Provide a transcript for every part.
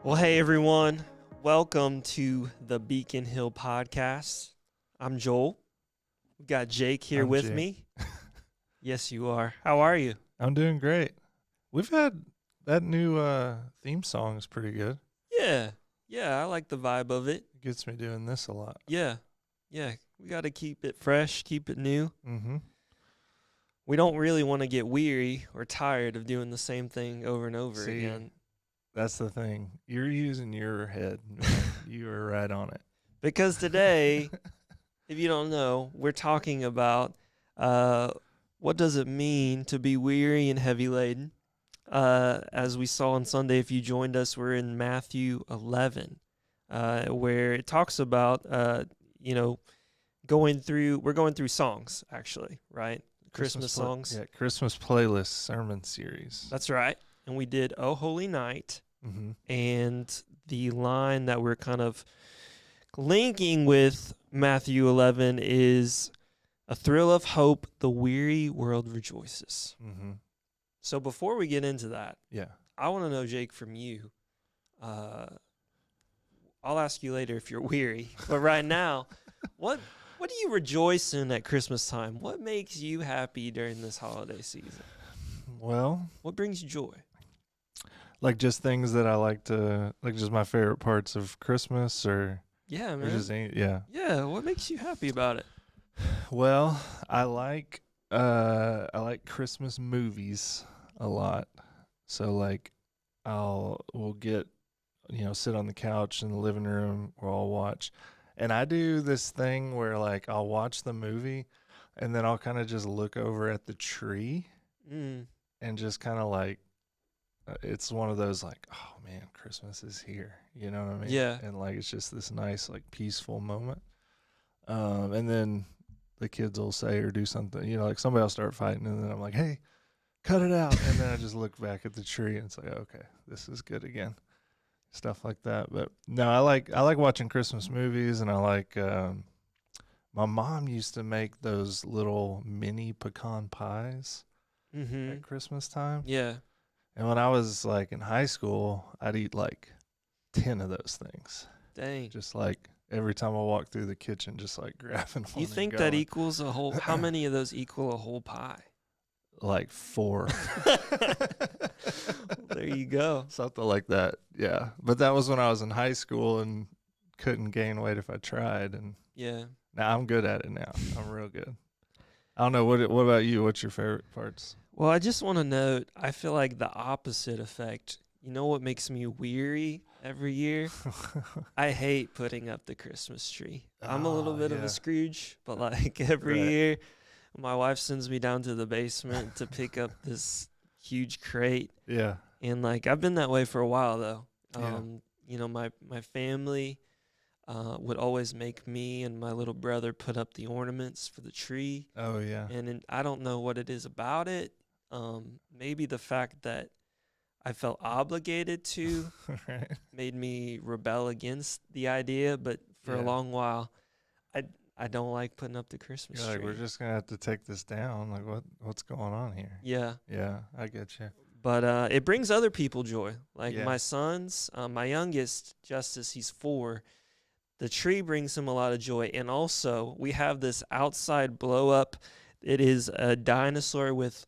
Well, hey everyone. Welcome to the Beacon Hill podcast. I'm Joel. We've got Jake here I'm with Jake. me. Yes, you are. How are you? I'm doing great. We've had that new theme song is pretty good. Yeah. Yeah, I like the vibe of it. It gets me doing this a lot. Yeah. Yeah. We got to keep it fresh, keep it new. Mm-hmm. We don't really want to get weary or tired of doing the same thing over and over See, again. That's the thing. You're using your head. You are right on it. Because today, if you don't know, we're talking about what does it mean to be weary and heavy laden. As we saw on Sunday, if you joined us, we're in Matthew 11, where it talks about, we're going through songs, actually, right? Christmas songs. Yeah, Christmas playlist sermon series. That's right. And we did "Oh Holy Night," Mm-hmm. and the line that we're kind of linking with Matthew 11 is a thrill of hope, the weary world rejoices. Mm-hmm. So before we get into that, Yeah. I want to know, Jake, from you. I'll ask you later if you're weary, but right now, what do you rejoice in at Christmas time? What makes you happy during this holiday season? Well, What brings you joy? like just things that I like to, like just my favorite parts of Christmas or Yeah, or just man. yeah. Yeah, what makes you happy about it? Well, I like Christmas movies a lot. So like we'll get sit on the couch in the living room or I'll watch. And I do this thing where like I'll watch the movie and then I'll kind of just look over at the tree Mm, and just kind of like it's one of those like, oh man, Christmas is here. You know what I mean? yeah. And like it's just this nice like peaceful moment. And then the kids will say or do something, like somebody will start fighting, and then I'm like, hey, cut it out. And then I just look back at the tree, and it's like, okay, this is good again, stuff like that. But no, I like watching Christmas movies, and I like. My mom used to make those little mini pecan pies Mm-hmm. at Christmas time, Yeah. and when I was like in high school, I'd eat like 10 of those things, Dang. just like every time I walk through the kitchen, just like grabbing one. You and think that going. equals a whole? How many of those equal a whole pie? Like 4. There you go. Something like that. Yeah. But that was when I was in high school and couldn't gain weight if I tried. And Yeah. now I'm good at it now. I'm real good. I don't know. What about you? What's your favorite parts? Well, I just want to note, I feel like the opposite effect. You know what makes me weary every year? I hate putting up the Christmas tree. I'm a little Oh, bit of yeah. a Scrooge, but like every Right. year, my wife sends me down to the basement to pick up this huge crate. Yeah. And like I've been that way for a while though. Yeah. My family would always make me and my little brother put up the ornaments for the tree. Oh, yeah. And I don't know what it is about it. Maybe the fact that I felt obligated to Right. made me rebel against the idea. But for a Yeah. long while, I don't like putting up the Christmas You're like, tree. we're just going to have to take this down. Like, what's going on here? Yeah. Yeah. I get you. But it brings other people joy. Like Yeah. my sons, my youngest, Justice, he's 4. The tree brings him a lot of joy. And also, we have this outside blow up. It is a dinosaur with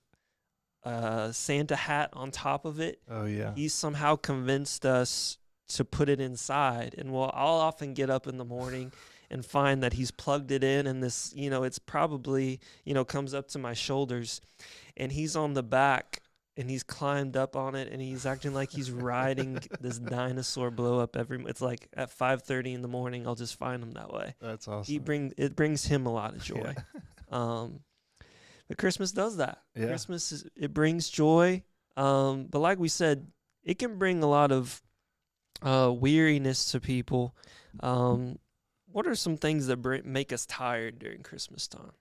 a Santa hat on top of it. Oh, yeah. He somehow convinced us to put it inside. And I'll often get up in the morning and find that he's plugged it in. And this, it's probably, comes up to my shoulders. And he's on the back. And he's climbed up on it, and he's acting like he's riding this dinosaur blow up It's like at 5:30 in the morning. I'll just find him that way. That's awesome. It brings him a lot of joy. Yeah. But Christmas does that. Yeah. It brings joy. But like we said, it can bring a lot of weariness to people. What are some things that make us tired during Christmas time?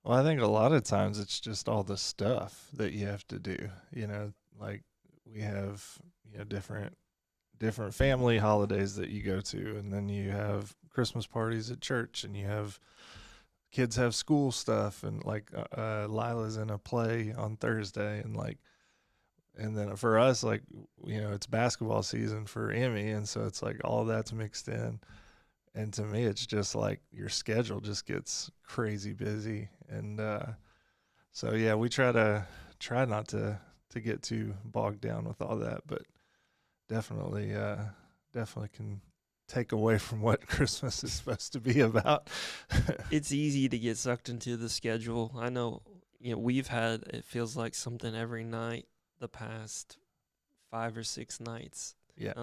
Well, I think a lot of times it's just all the stuff that you have to do. Like we have different family holidays that you go to, and then you have Christmas parties at church, and you have kids have school stuff, and like Lila's in a play on Thursday, and like And then for us, like, it's basketball season for Emmy, and so it's like all that's mixed in. And to me, it's just like your schedule just gets crazy busy. And so yeah, we try not to get too bogged down with all that, but definitely definitely can take away from what Christmas is supposed to be about. It's easy to get sucked into the schedule. I know, we've had, it feels like something every night the past 5 or 6 nights. Yeah.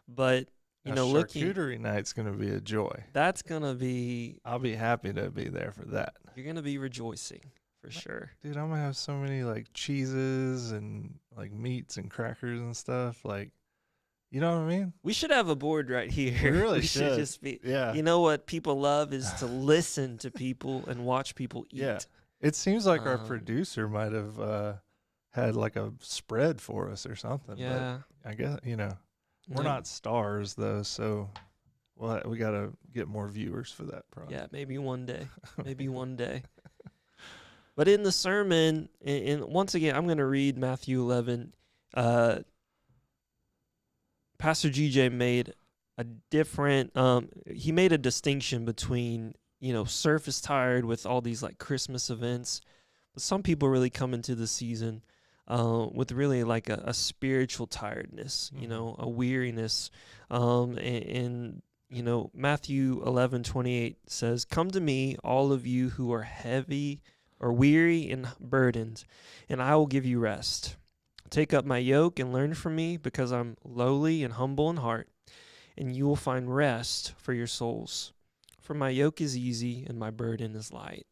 But looking, charcuterie night's gonna be a joy. that's gonna be, I'll be happy to be there for that. you're gonna be rejoicing for sure. Dude, I'm gonna have so many like cheeses and like meats and crackers and stuff. Like, you know what I mean? We should have a board right here. We really should should. just be. Yeah. You know what people love is to listen to people and watch people eat. Yeah. It seems like our Um, producer might have had like a spread for us or something. Yeah. But I guess, we're Like, not stars though, so we got to get more viewers for that probably. Yeah, maybe one day. Maybe one day. But in the sermon, and once again, I'm going to read Matthew 11. Pastor GJ made a different, he made a distinction between, surface tired with all these like Christmas events. But some people really come into the season with really like a spiritual tiredness, a weariness. And Matthew 11:28 says, "Come to me, all of you who are heavy or weary and burdened, and I will give you rest. Take up my yoke and learn from me, because I'm lowly and humble in heart, and you will find rest for your souls. For my yoke is easy and my burden is light."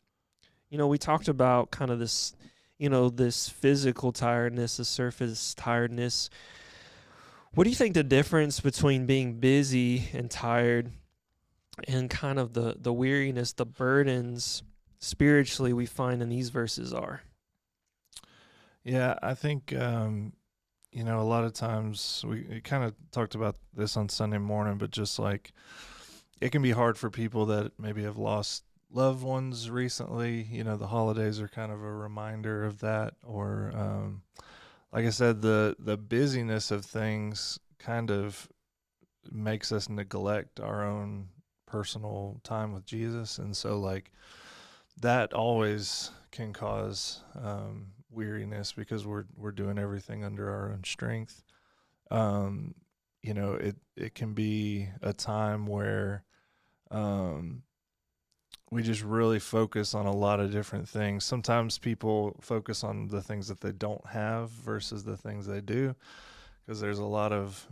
We talked about kind of this, this physical tiredness, the surface tiredness. What do you think the difference between being busy and tired and kind of the weariness, the burdens spiritually we find in these verses are? Yeah, I think a lot of times we kind of talked about this on Sunday morning, but just like it can be hard for people that maybe have lost loved ones recently. The holidays are kind of a reminder of that. Or like I said, the busyness of things kind of makes us neglect our own personal time with Jesus. And so like that always can cause weariness, because we're doing everything under our own strength. It can be a time where we just really focus on a lot of different things. Sometimes people focus on the things that they don't have versus the things they do, because there's a lot of,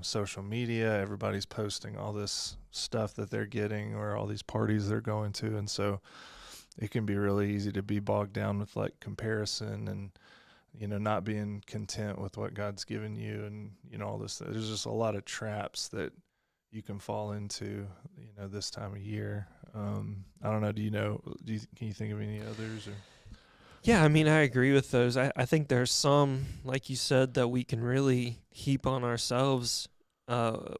social media. Everybody's posting all this stuff that they're getting or all these parties they're going to. And so it can be really easy to be bogged down with like comparison and, not being content with what God's given you and, all this. There's just a lot of traps that you can fall into, this time of year. I don't know. Can you think of any others? Or? Yeah, I mean, I agree with those. I think there's some, like you said, that we can really heap on ourselves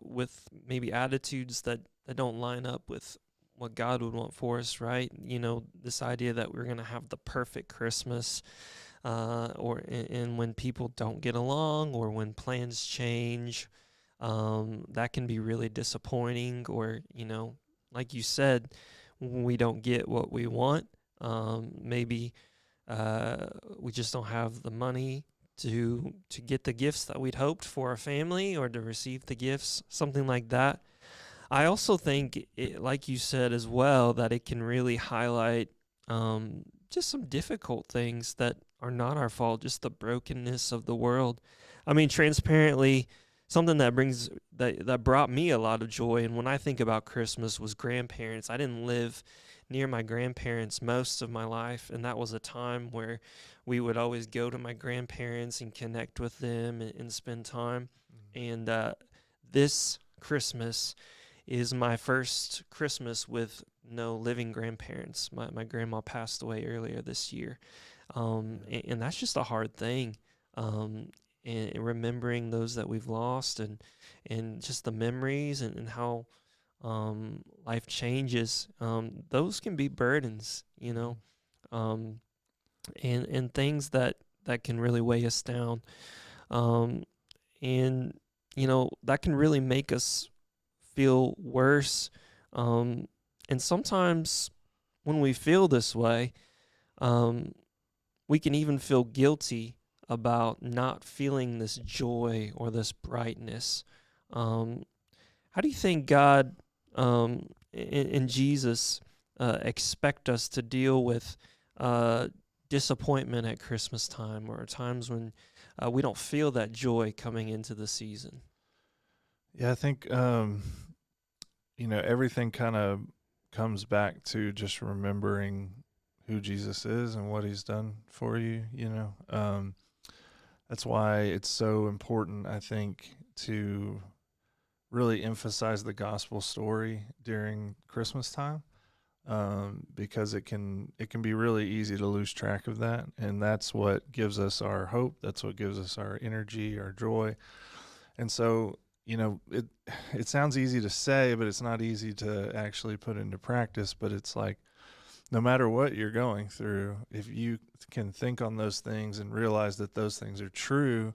with maybe attitudes that don't line up with what God would want for us, right? This idea that we're going to have the perfect Christmas, and when people don't get along or when plans change, that can be really disappointing. Or, like you said, when we don't get what we want, maybe we just don't have the money to get the gifts that we'd hoped for our family, or to receive the gifts, something like that. I also think, like you said as well, that it can really highlight just some difficult things that are not our fault, just the brokenness of the world. I mean, transparently, something that brought me a lot of joy, and when I think about Christmas, was grandparents. I didn't live near my grandparents most of my life, and that was a time where we would always go to my grandparents and connect with them and spend time. And this Christmas is my first Christmas with no living grandparents. My grandma passed away earlier this year, and that's just a hard thing. And remembering those that we've lost, and just the memories and how life changes, those can be burdens, and things that that can really weigh us down. And that can really make us feel worse. And sometimes when we feel this way, we can even feel guilty about not feeling this joy or this brightness. How do you think God and Jesus expect us to deal with disappointment at Christmas time, or times when we don't feel that joy coming into the season? Yeah, I think everything kind of comes back to just remembering who Jesus is and what he's done for you. That's why it's so important, I think, to really emphasize the gospel story during Christmas time, because it can be really easy to lose track of that, and that's what gives us our hope. That's what gives us our energy, our joy. And so, it sounds easy to say, but it's not easy to actually put into practice. But it's like, no matter what you're going through, if you can think on those things and realize that those things are true,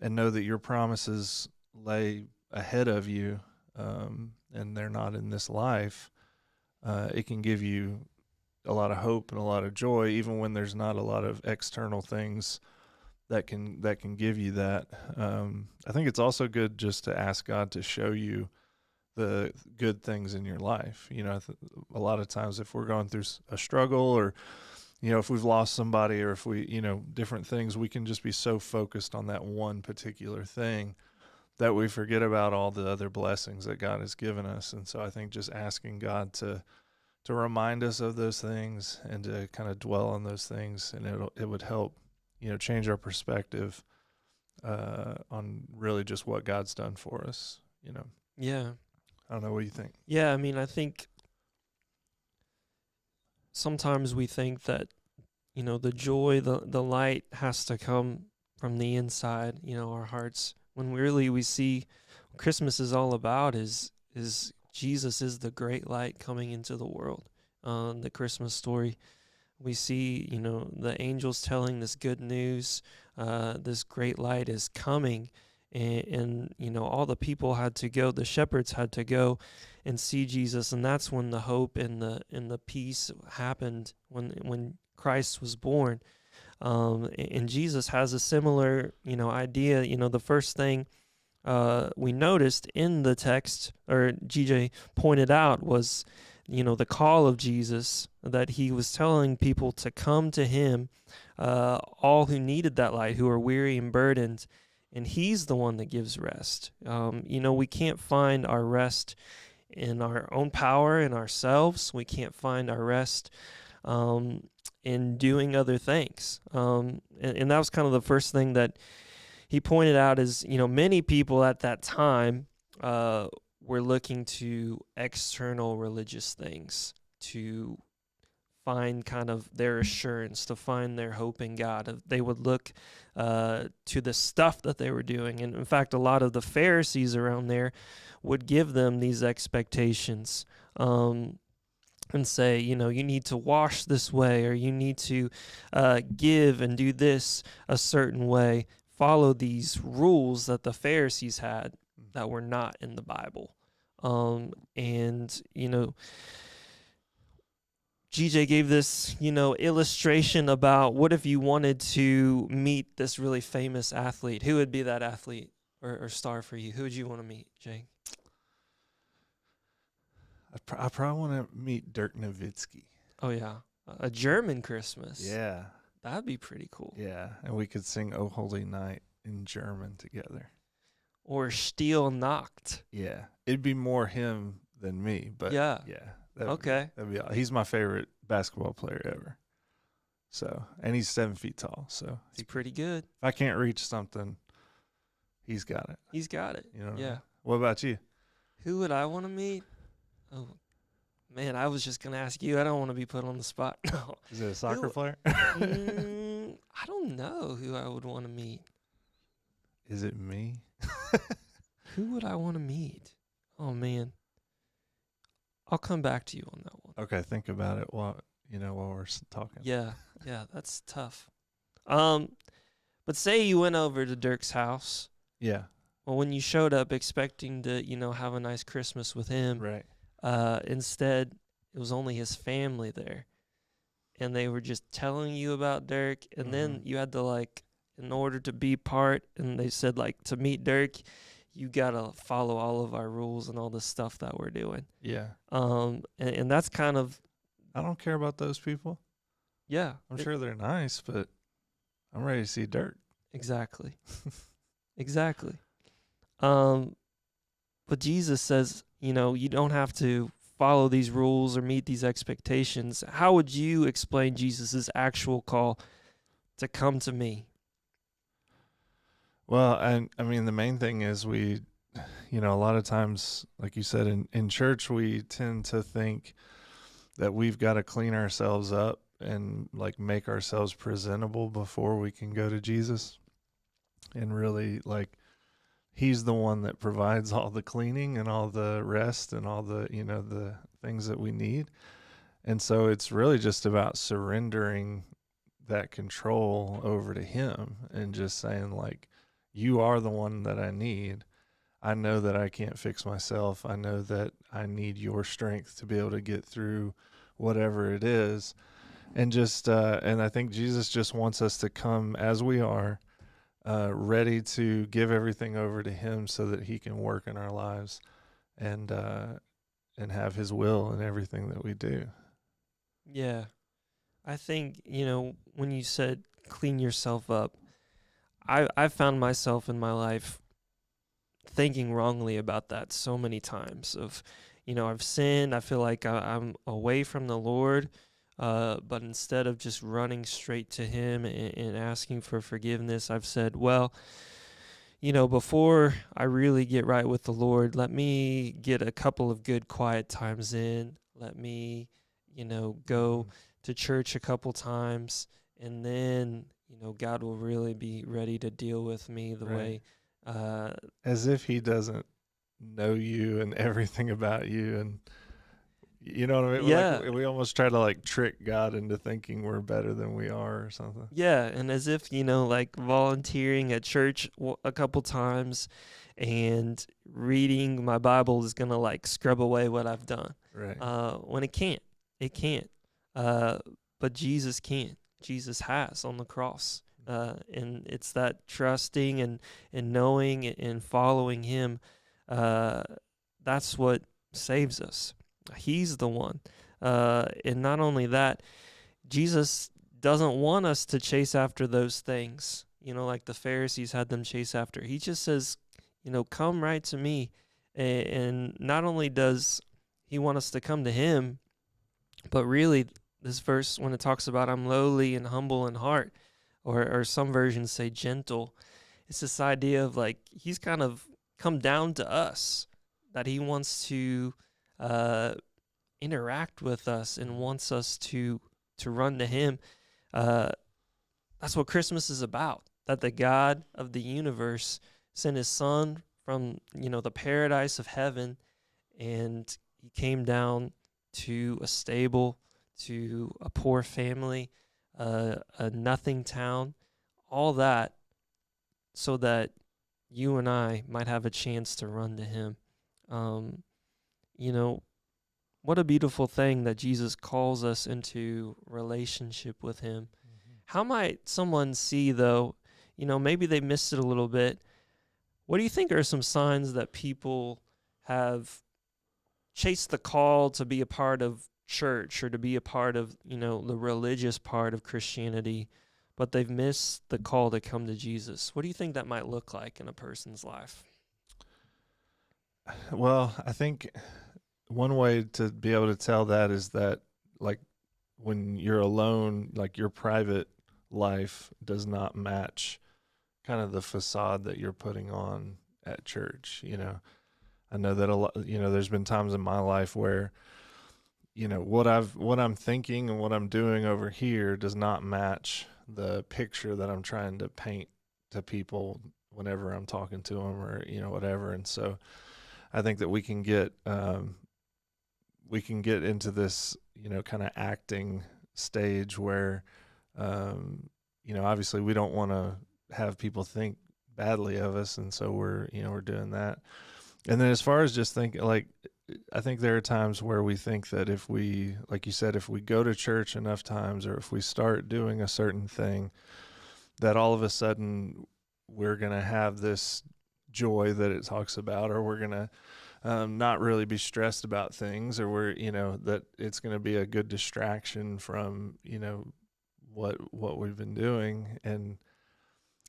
and know that your promises lay ahead of you, and they're not in this life, it can give you a lot of hope and a lot of joy, even when there's not a lot of external things that can give you that. I think it's also good just to ask God to show you the good things in your life. A lot of times if we're going through a struggle, or if we've lost somebody, or if we different things, we can just be so focused on that one particular thing that we forget about all the other blessings that God has given us. And so I think just asking God to remind us of those things and to kind of dwell on those things, and it would help change our perspective on really just what God's done for us. Yeah. I don't know, what do you think? Yeah, I mean, I think sometimes we think that, the joy, the light has to come from the inside, our hearts, when really we see what Christmas is all about is Jesus is the great light coming into the world. The Christmas story, we see, the angels telling this good news, this great light is coming. And all the people had to go, the shepherds had to go and see Jesus, and that's when the hope and the peace happened, when Christ was born. And Jesus has a similar idea. The first thing we noticed in the text, or GJ pointed out, was the call of Jesus, that he was telling people to come to him, all who needed that light, who are weary and burdened. And he's the one that gives rest. We can't find our rest in our own power, in ourselves. We can't find our rest in doing other things. And that was kind of the first thing that he pointed out is, many people at that time were looking to external religious things to find kind of their assurance, to find their hope in God. They would look to the stuff that they were doing. And in fact, a lot of the Pharisees around there would give them these expectations and say, you need to wash this way, or you need to give and do this a certain way, follow these rules that the Pharisees had that were not in the Bible. GJ gave this, illustration about what if you wanted to meet this really famous athlete. Who would be that athlete or star for you? Who would you want to meet, Jake? I probably want to meet Dirk Nowitzki. Oh, yeah. A German Christmas. Yeah. That'd be pretty cool. Yeah, and we could sing O Holy Night in German together. Or Stille Nacht. Yeah. It'd be more him than me, but yeah. He's my favorite basketball player ever. So, and he's 7 feet tall. So he's pretty good. If I can't reach something, he's got it. He's got it. Yeah. What about you? Who would I want to meet? Oh, man, I was just going to ask you. I don't want to be put on the spot. No. Is it a soccer player? I don't know who I would want to meet. Is it me? Who would I want to meet? Oh, man. I'll come back to you on that one. Okay, think about it while we're talking. Yeah, that's tough. But say you went over to Dirk's house. Yeah. Well, when you showed up expecting to, have a nice Christmas with him, Right. instead it was only his family there, and they were just telling you about Dirk, and then you had to in order to be part, and they said to meet Dirk, you gotta follow all of our rules and all the stuff that we're doing. Yeah. And that's kind of, I don't care about those people. yeah. I'm sure they're nice, but I'm ready to see Dirk. Exactly. Exactly. But Jesus says, you don't have to follow these rules or meet these expectations. How would you explain Jesus's actual call to come to me? Well, I mean, the main thing is we, a lot of times, like you said, in church, we tend to think that we've got to clean ourselves up and make ourselves presentable before we can go to Jesus. And really, he's the one that provides all the cleaning and all the rest and all the, the things that we need. And so it's really just about surrendering that control over to him and just saying, you are the one that I need. I know that I can't fix myself. I know that I need your strength to be able to get through whatever it is. And just, and I think Jesus just wants us to come as we are, ready to give everything over to him so that he can work in our lives and have his will in everything that we do. Yeah. I think, when you said clean yourself up, I found myself in my life thinking wrongly about that so many times of, I've sinned. I feel like I'm away from the Lord. But instead of just running straight to him and asking for forgiveness, I've said, well, before I really get right with the Lord, let me get a couple of good quiet times in. Let me, go to church a couple times, and then, God will really be ready to deal with me the way. As if he doesn't know you and everything about you, and you know what I mean? Yeah. We almost try to trick God into thinking we're better than we are or something. Yeah, and as if, volunteering at church a couple times and reading my Bible is going to scrub away what I've done. Right. When it can't. It can't. But Jesus can. Jesus has on the cross. And it's that trusting and knowing and following him. That's what saves us. He's the one. And not only that, Jesus doesn't want us to chase after those things, like the Pharisees had them chase after. He just says, come right to me. And not only does he want us to come to him, but really this verse, when it talks about I'm lowly and humble in heart, or some versions say gentle, it's this idea of he's kind of come down to us, that he wants to interact with us and wants us to run to him. That's what Christmas is about, that the God of the universe sent his son from, the paradise of heaven, and he came down to a stable, to a poor family, a nothing town, all that, so that you and I might have a chance to run to him. What a beautiful thing that Jesus calls us into relationship with him. Mm-hmm. How might someone see, though, maybe they missed it a little bit. What do you think are some signs that people have chased the call to be a part of church or to be a part of, the religious part of Christianity, but they've missed the call to come to Jesus? What do you think that might look like in a person's life? Well, I think one way to be able to tell that is that, when you're alone, your private life does not match kind of the facade that you're putting on at church. I know that a lot, there's been times in my life where, what I'm thinking and what I'm doing over here does not match the picture that I'm trying to paint to people whenever I'm talking to them or, whatever. And so I think that we can get into this, kind of acting stage where, obviously we don't want to have people think badly of us, and so we're doing that. And then as far as just thinking, like, I think there are times where we think that if we, like you said, if we go to church enough times, or if we start doing a certain thing, that all of a sudden we're going to have this joy that it talks about, or we're going to not really be stressed about things, or that it's going to be a good distraction from, what we've been doing. And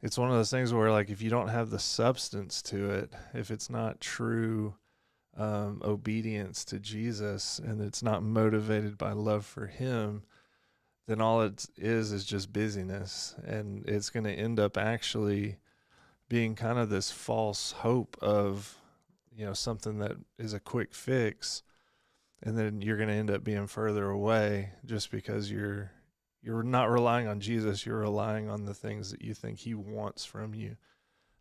it's one of those things where, like, if you don't have the substance to it, if it's not true obedience to Jesus, and it's not motivated by love for him, then all it is just busyness. And it's going to end up actually being kind of this false hope of, something that is a quick fix. And then you're going to end up being further away just because you're not relying on Jesus. You're relying on the things that you think he wants from you.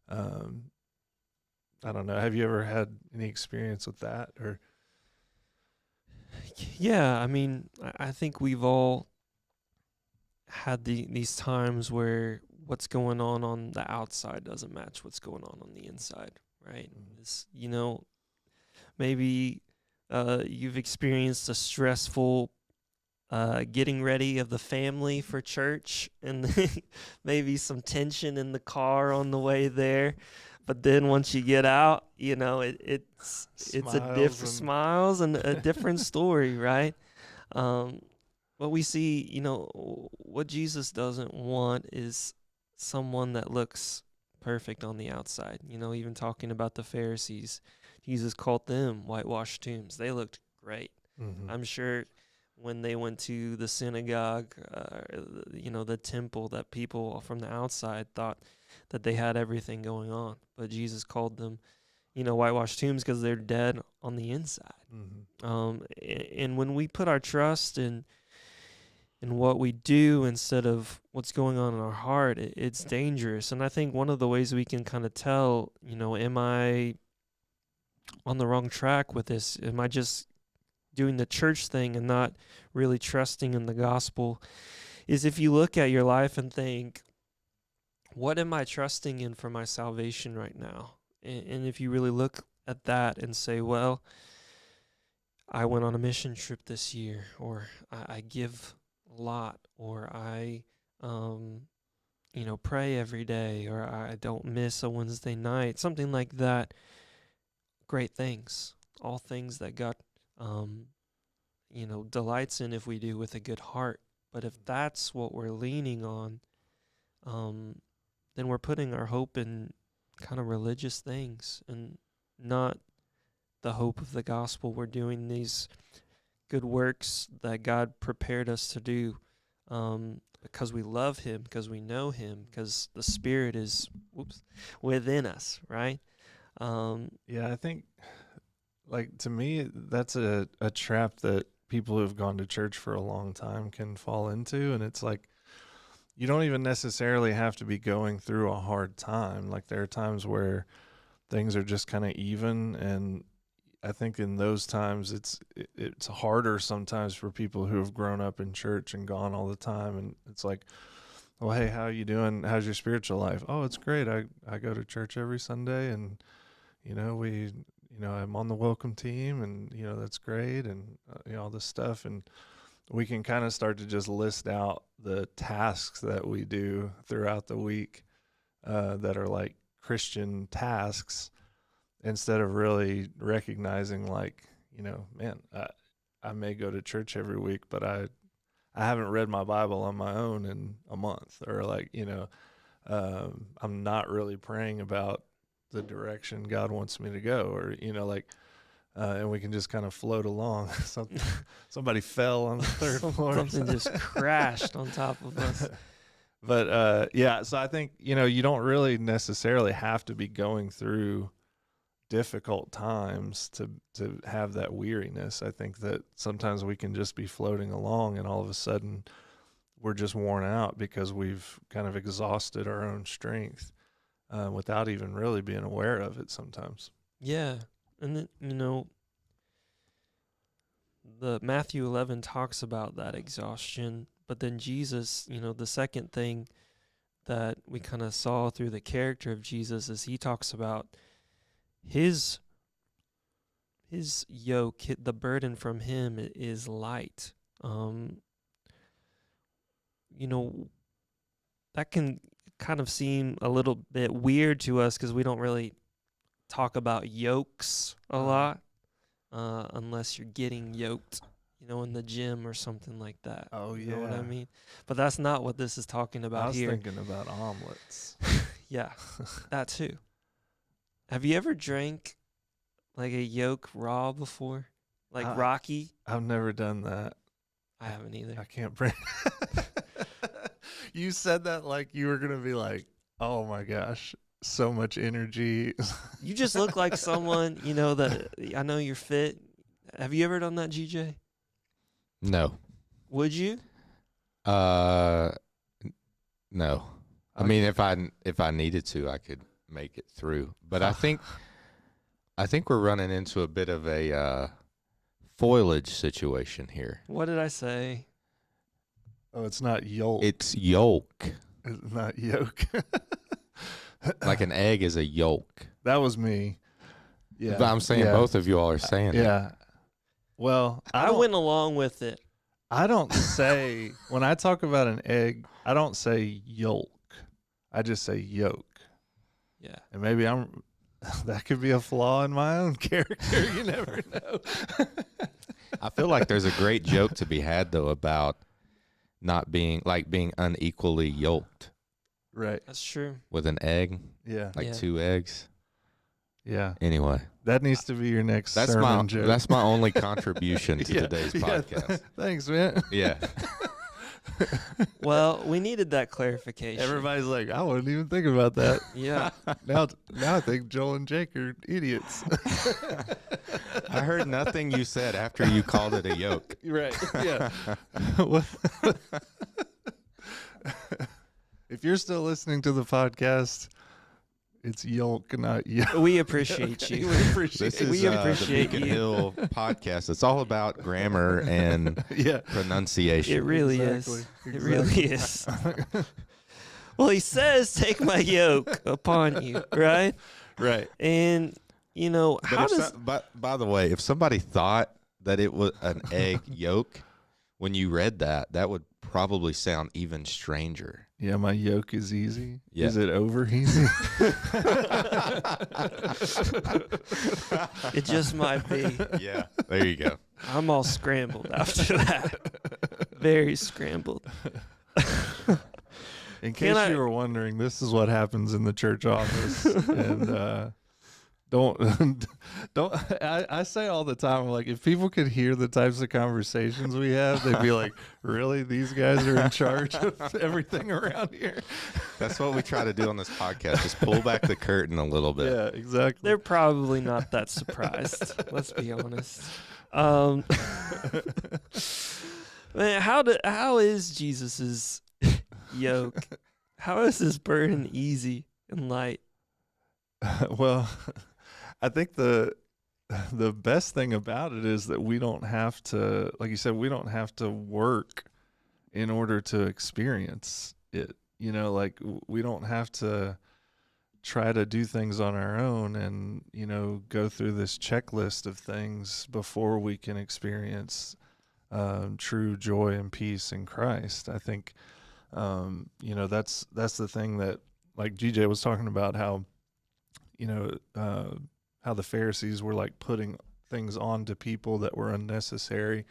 I don't know. Have you ever had any experience with that? Or Yeah, I mean, I think we've all had these times where what's going on the outside doesn't match what's going on the inside, right? It's, maybe you've experienced a stressful getting ready of the family for church, and maybe some tension in the car on the way there. But then once you get out, it's a different smiles and a different story, right? What we see, what Jesus doesn't want is someone that looks perfect on the outside. Even talking about the Pharisees, Jesus called them whitewashed tombs. They looked great. Mm-hmm. I'm sure when they went to the synagogue, the temple, that people from the outside thought that they had everything going on. But Jesus called them, whitewashed tombs, because they're dead on the inside. Mm-hmm. And when we put our trust in what we do instead of what's going on in our heart, it's dangerous. And I think one of the ways we can kind of tell, am I on the wrong track with this? Am I just doing the church thing and not really trusting in the gospel? Is if you look at your life and think, what am I trusting in for my salvation right now? And if you really look at that and say, well, I went on a mission trip this year, or I give a lot, or I pray every day, or I don't miss a Wednesday night, something like that. Great things, all things that God delights in if we do with a good heart. But if that's what we're leaning on, then we're putting our hope in kind of religious things and not the hope of the gospel. We're doing these good works that God prepared us to do because we love him, because we know him, because the Spirit is within us, right? Yeah, I think, like, to me, that's a trap that people who have gone to church for a long time can fall into. And it's like, you don't even necessarily have to be going through a hard time. Like, there are times where things are just kind of even, and I think in those times it's harder sometimes for people who have grown up in church and gone all the time. And it's like, well, hey, how are you doing? How's your spiritual life? Oh, it's great. I go to church every Sunday, and I'm on the welcome team, and that's great, and all this stuff. And we can kind of start to just list out the tasks that we do throughout the week that are like Christian tasks, instead of really recognizing, like, man, I may go to church every week, but I haven't read my Bible on my own in a month, or like, I'm not really praying about the direction God wants me to go, or, and we can just kind of float along. Somebody fell on the third floor. Something just crashed on top of us. But so I think, you don't really necessarily have to be going through difficult times to have that weariness. I think that sometimes we can just be floating along, and all of a sudden we're just worn out because we've kind of exhausted our own strength without even really being aware of it sometimes. Yeah. And then, the Matthew 11 talks about that exhaustion, but then Jesus, the second thing that we kind of saw through the character of Jesus is he talks about his yoke, the burden from him is light. You know, that can kind of seem a little bit weird to us because we don't really talk about yokes a lot unless you're getting yoked, you know, in the gym or something like that. Oh, You know what I yeah. mean? But that's not what this is talking about I was here. thinking about omelets. Yeah, that too. Have you ever drank like a yolk raw before? Like Rocky? I've never done that. I haven't either. I can't bring. You said that like you were gonna be like, oh my gosh, so much energy. You just look like someone, you know, that I know you're fit. Have you ever done that, GJ? No. Would you? No. I mean, if I needed to, I could make it through. But I think we're running into a bit of a foliage situation here. What did I say? Oh, it's not yolk. It's yolk. It's not yolk. Like an egg is a yolk. That was me. Yeah. But I'm saying both of you all are saying it. Yeah. Well, I went along with it. I don't say when I talk about an egg, I don't say yolk. I just say yolk. Yeah. And maybe that could be a flaw in my own character. You never know. I feel like there's a great joke to be had though about not being unequally yolked Right. That's true. with an egg, Yeah. like Yeah. 2 eggs. Yeah. Anyway, That needs to be your next that's sermon joke. that's my only contribution to today's podcast. Thanks, man. Yeah. Well, we needed that clarification. Everybody's like, I wouldn't even think about that. Yeah. Now I think Joel and Jake are idiots. I heard nothing you said after you called it a yolk. Right. Yeah. If you're still listening to the podcast, it's yolk, not yolk. We appreciate you. We appreciate This is We appreciate the Beacon you. Hill podcast. It's all about grammar and Yeah. pronunciation. It really Exactly. is. It really is. Well, he says, take my yoke upon you, right? Right. And, you know, But how if does... by the way, if somebody thought that it was an egg yolk, when you read that, that would probably sound even stranger. Yeah, my yolk is easy. Yeah. Is it over easy? It just might be. Yeah, there you go. I'm all scrambled after that. Very scrambled. In case I- you were wondering, this is what happens in the church office. And don't I say all the time, like, if people could hear the types of conversations we have, they'd be like, really? These guys are in charge of everything around here? That's what we try to do on this podcast, just pull back the curtain a little bit. Yeah, exactly. They're probably not that surprised. Let's be honest. Man, how is Jesus's yoke? How is his burden easy and light? Well, I think the best thing about it is that we don't have to, like you said, we don't have to work in order to experience it. You know, like we don't have to try to do things on our own and, you know, go through this checklist of things before we can experience true joy and peace in Christ. I think, you know, that's the thing that, like GJ was talking about, how, you know, how the Pharisees were like putting things onto people that were unnecessary,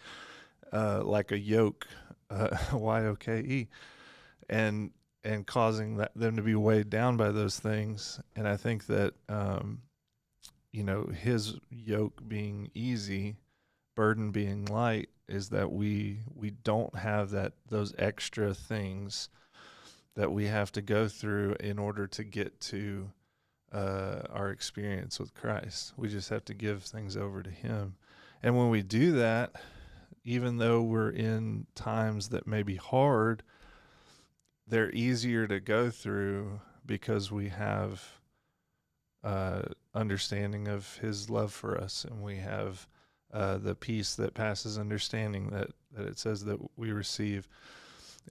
like a yoke, Y-O-K-E, and causing them to be weighed down by those things. And I think that, you know, his yoke being easy, burden being light, is that we don't have those extra things that we have to go through in order to get to our experience with Christ. We just have to give things over to him. And when we do that, even though we're in times that may be hard, they're easier to go through because we have understanding of his love for us, and we have the peace that passes understanding that it says that we receive,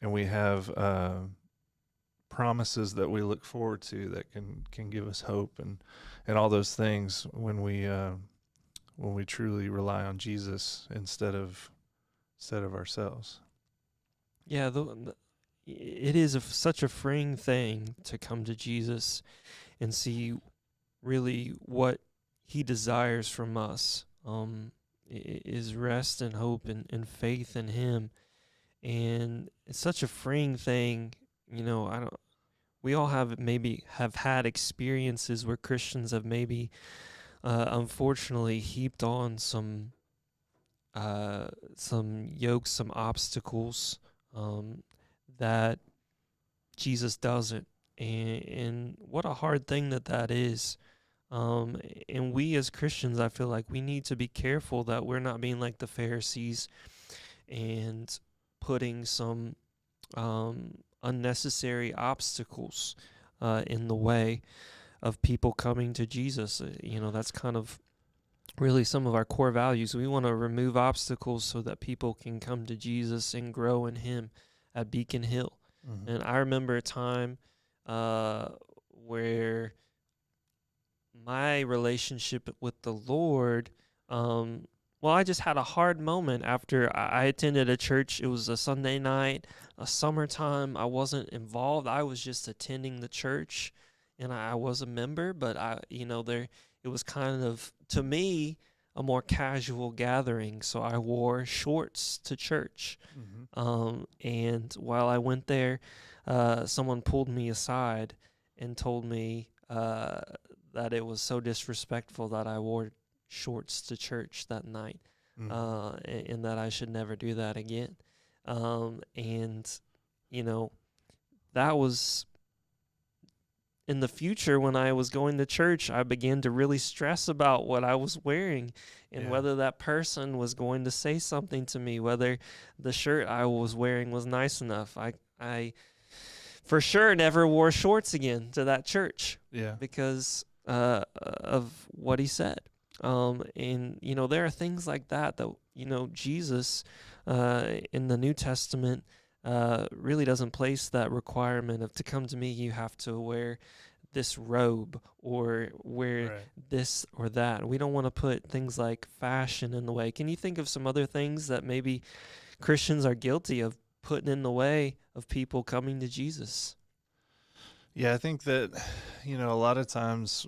and we have promises that we look forward to that can give us hope and all those things when we truly rely on Jesus instead of ourselves. Yeah, it is such a freeing thing to come to Jesus and see really what he desires from us. Is rest and hope and faith in him. And it's such a freeing thing. We all have had experiences where Christians have maybe unfortunately heaped on some yokes, some obstacles that Jesus doesn't. And what a hard thing that is. And we as Christians, I feel like we need to be careful that we're not being like the Pharisees and putting some unnecessary obstacles in the way of people coming to Jesus. That's kind of really some of our core values. We want to remove obstacles so that people can come to Jesus and grow in him at Beacon Hill. Mm-hmm. And I remember a time where my relationship with the Lord, I just had a hard moment after I attended a church. It was a Sunday night, a summertime. I wasn't involved. I was just attending the church, and I was a member, but it was kind of, to me, a more casual gathering. So I wore shorts to church. Mm-hmm. And while I went there, someone pulled me aside and told me that it was so disrespectful that I wore shorts to church that night, and that I should never do that again. That was in the future. When I was going to church, I began to really stress about what I was wearing and whether that person was going to say something to me, whether the shirt I was wearing was nice enough. I for sure never wore shorts again to that church because of what he said. And there are things like that Jesus in the New Testament really doesn't place that requirement of, to come to me you have to wear this robe or wear this or that. We don't want to put things like fashion in the way. Can you think of some other things that maybe Christians are guilty of putting in the way of people coming to Jesus? Yeah, I think that, a lot of times,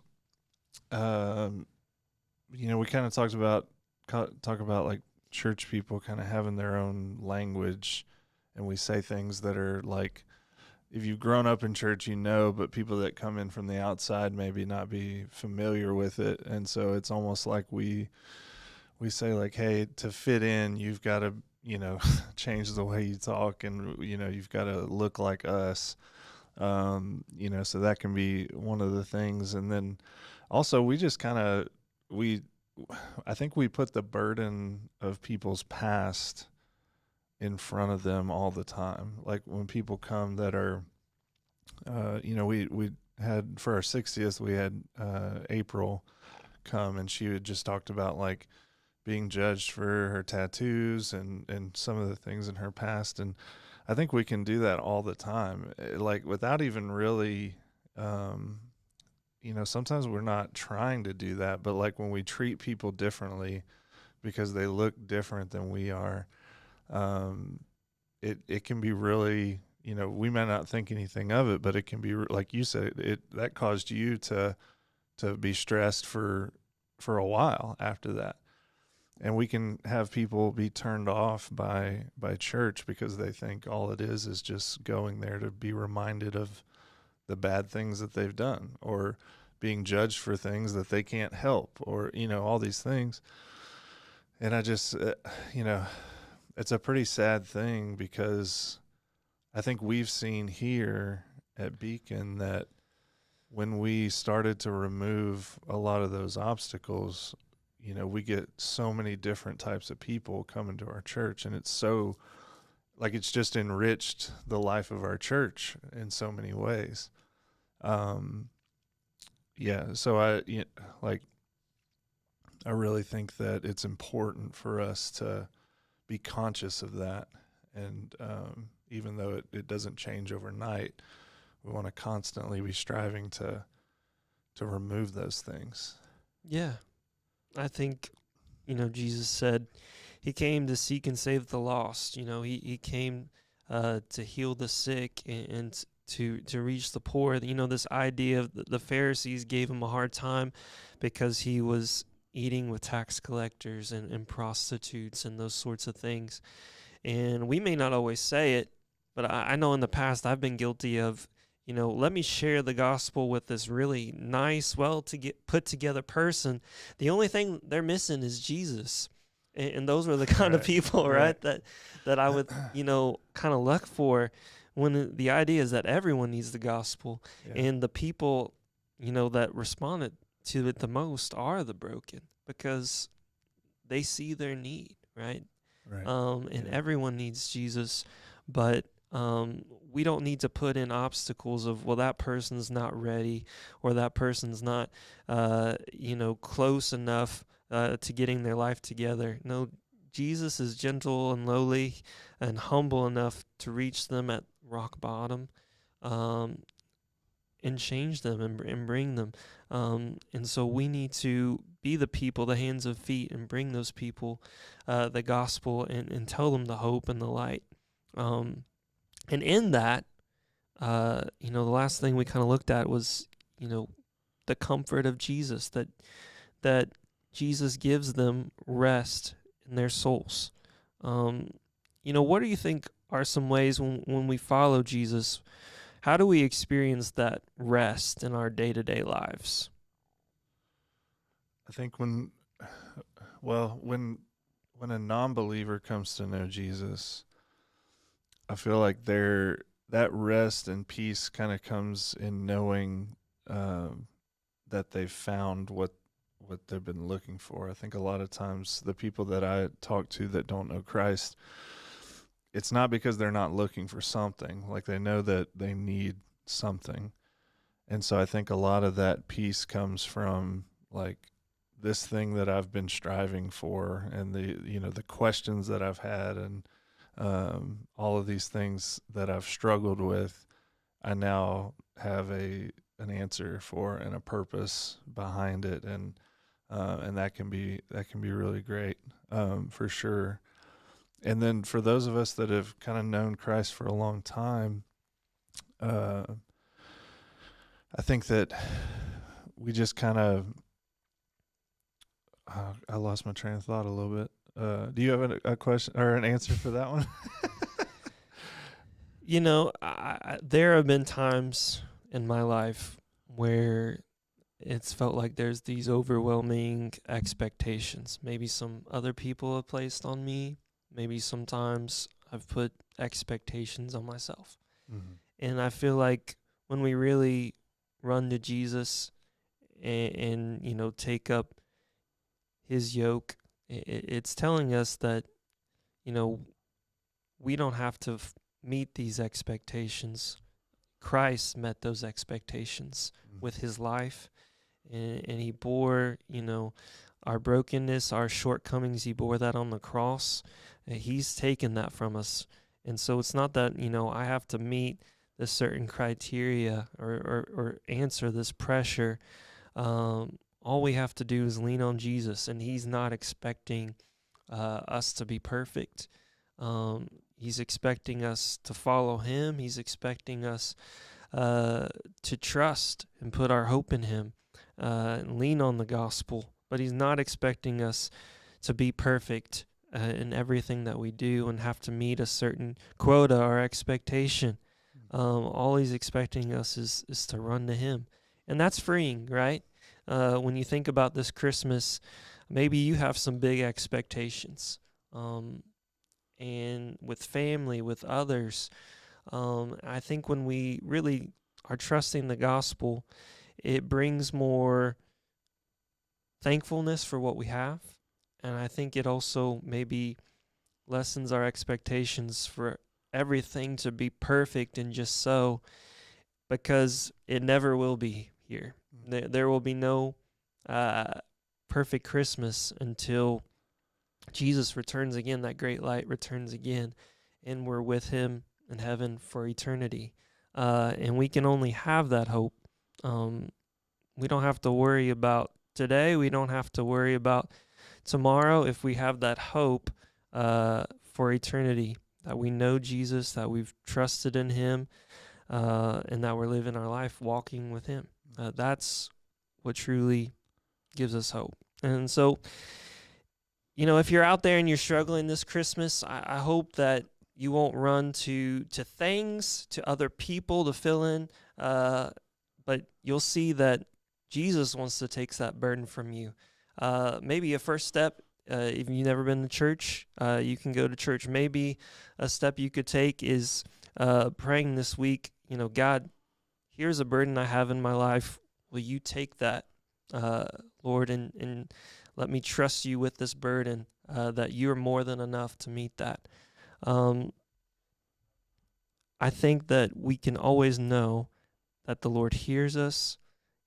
we kind of talk about like church people kind of having their own language, and we say things that are like, if you've grown up in church, but people that come in from the outside maybe not be familiar with it. And so it's almost like we say like, hey, to fit in, you've got to, change the way you talk, and, you've got to look like us. So that can be one of the things. And then also we just I think we put the burden of people's past in front of them all the time. Like when people come that are, we had for our 60th, we had April come, and she had just talked about like being judged for her tattoos and some of the things in her past. And I think we can do that all the time, like without even really, sometimes we're not trying to do that, but like when we treat people differently because they look different than we are, it can be really, we may not think anything of it, but it can be, like you said, that caused you to be stressed for a while after that. And we can have people be turned off by church because they think all it is just going there to be reminded of the bad things that they've done, or being judged for things that they can't help, or, all these things. And I just, it's a pretty sad thing, because I think we've seen here at Beacon that when we started to remove a lot of those obstacles, we get so many different types of people coming to our church, and it's so, like, it's just enriched the life of our church in so many ways. So I really think that it's important for us to be conscious of that. And even though it doesn't change overnight, we want to constantly be striving to remove those things. Yeah. I think, Jesus said he came to seek and save the lost. He came to heal the sick and to reach the poor. This idea of the Pharisees gave him a hard time because he was eating with tax collectors and prostitutes and those sorts of things. And we may not always say it, but I know in the past I've been guilty of, let me share the gospel with this really nice, put together person. The only thing they're missing is Jesus. And those are the kind of people, right, that I would, kind of look for when the idea is that everyone needs the gospel. Yeah. And the people, that responded to it the most are the broken because they see their need, right? Right. And everyone needs Jesus, but we don't need to put in obstacles of, well, that person's not ready or that person's not, close enough to getting their life together. No, Jesus is gentle and lowly and humble enough to reach them at rock bottom and change them and bring them. And so we need to be the people, the hands and feet, and bring those people the gospel and tell them the hope and the light. And in that, the last thing we kind of looked at was, the comfort of Jesus, that Jesus gives them rest in their souls. What do you think are some ways when we follow Jesus, how do we experience that rest in our day-to-day lives? I think when a non-believer comes to know Jesus, I feel like that rest and peace kind of comes in knowing that they've found what they've been looking for. I think a lot of times the people that I talk to that don't know Christ, it's not because they're not looking for something. Like they know that they need something. And so I think a lot of that peace comes from like this thing that I've been striving for and the questions that I've had and all of these things that I've struggled with, I now have an answer for and a purpose behind it, and that can be really great, for sure. And then for those of us that have kind of known Christ for a long time, I think that we just kind of I lost my train of thought a little bit. Do you have a question or an answer for that one? There have been times in my life where it's felt like there's these overwhelming expectations. Maybe some other people have placed on me. Maybe sometimes I've put expectations on myself. Mm-hmm. And I feel like when we really run to Jesus and take up his yoke, it's telling us that, we don't have to meet these expectations. Christ met those expectations with his life, and he bore, our brokenness, our shortcomings. He bore that on the cross. He's taken that from us. And so it's not that, I have to meet this certain criteria or answer this pressure. All we have to do is lean on Jesus, and he's not expecting us to be perfect. He's expecting us to follow him. He's expecting us to trust and put our hope in him and lean on the gospel. But he's not expecting us to be perfect in everything that we do and have to meet a certain quota or expectation. All he's expecting us is to run to him. And that's freeing, right? When you think about this Christmas, maybe you have some big expectations. And with family, with others, I think when we really are trusting the gospel, it brings more thankfulness for what we have. And I think it also maybe lessens our expectations for everything to be perfect and just so, because it never will be here. There will be no perfect Christmas until Jesus returns again, that great light returns again, and we're with him in heaven for eternity. and we can only have that hope. We don't have to worry about today. We don't have to worry about tomorrow if we have that hope for eternity, that we know Jesus, that we've trusted in him, and that we're living our life walking with him. That's what truly gives us hope. And so, if you're out there and you're struggling this Christmas, I hope that you won't run to things, to other people to fill in, but you'll see that Jesus wants to take that burden from you. Maybe a first step, if you've never been to church, you can go to church. Maybe a step you could take is praying this week, God, here's a burden I have in my life. Will you take that, Lord, and let me trust you with this burden, that you're more than enough to meet that. I think that we can always know that the Lord hears us.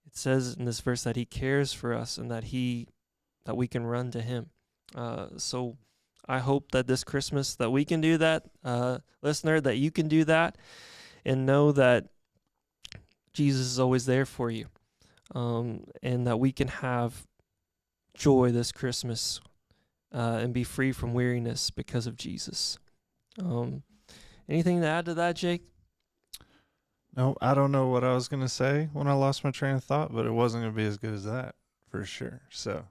It says in this verse that he cares for us and that we can run to him. So I hope that this Christmas that we can do that, listener, that you can do that and know that Jesus is always there for you, and that we can have joy this Christmas and be free from weariness because of Jesus. Anything to add to that, Jake? No, I don't know what I was going to say when I lost my train of thought, but it wasn't going to be as good as that for sure. So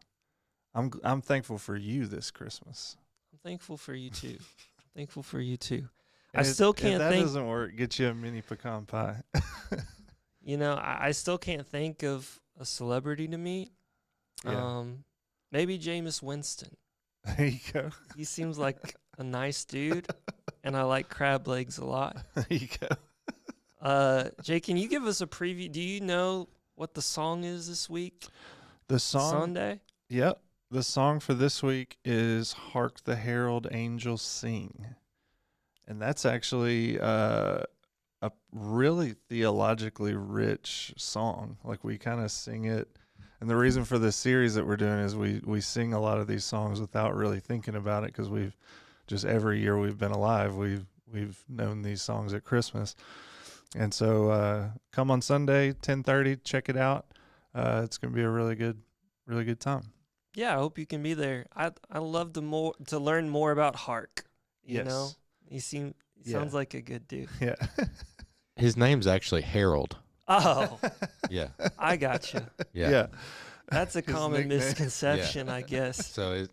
I'm thankful for you this Christmas. I'm thankful for you too. Thankful for you too. And I still can't if that think. doesn't work, get you a mini pecan pie. I still can't think of a celebrity to meet. Yeah. Maybe Jameis Winston. There you go. He seems like a nice dude, and I like crab legs a lot. There you go. Jake, can you give us a preview? Do you know what the song is this week? The song. Sunday? Yep. The song for this week is "Hark the Herald Angels Sing," and that's actually a really theologically rich song. Like, we kind of sing it. And the reason for this series that we're doing is we sing a lot of these songs without really thinking about it, because we've just, every year we've been alive, we've known these songs at Christmas. And so come on Sunday, 10:30, check it out. It's going to be a really good time. Yeah, I hope you can be there. I love to learn more about Hark. You know, he sounds like a good dude. Yeah. His name's actually Harold. Oh, Yeah. I gotcha. Yeah. That's a His common nickname. misconception, I guess. So,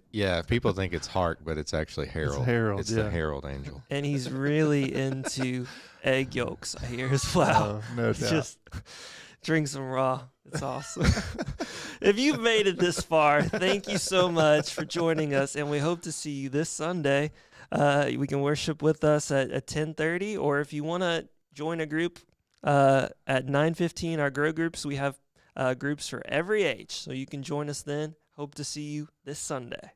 people think it's Hark, but it's actually Harold. It's Harold, It's yeah. the Herald Angel. And he's really into egg yolks, I hear as well. Oh, no doubt. Just drink some raw. It's awesome. If you've made it this far, thank you so much for joining us, and we hope to see you this Sunday. We can worship with us at 10:30, or if you want to join a group at 9:15, our Grow groups, we have groups for every age, so you can join us then. Hope to see you this Sunday.